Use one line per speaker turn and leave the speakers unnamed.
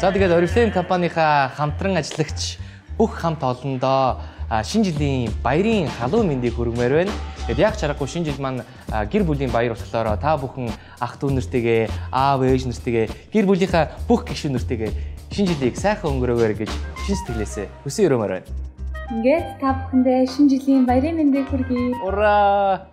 За тэгээд Oriflame компанийхаа хамтран ажиллагч бүх хамт олондоо шинэ жилийн баярын халуун мэндийг хүргэмээр байна. Тэгээд яг чаргагүй шинэ жил маань гэр бүлийн баяр болохоор та бүхэн ах дүү нартайгээ, аав ээж нартайгээ, гэр бүлийнхаа бүх гишүүнэртэйгээ шинэ жилийг сайхан өнгөрөөгөр гэж шин сэтгэлээсээ хүсэн өрөмөр байна.
Ингээд та бүхэндээ шинэ жилийн баярын мэндийг хүргэе.
Ура!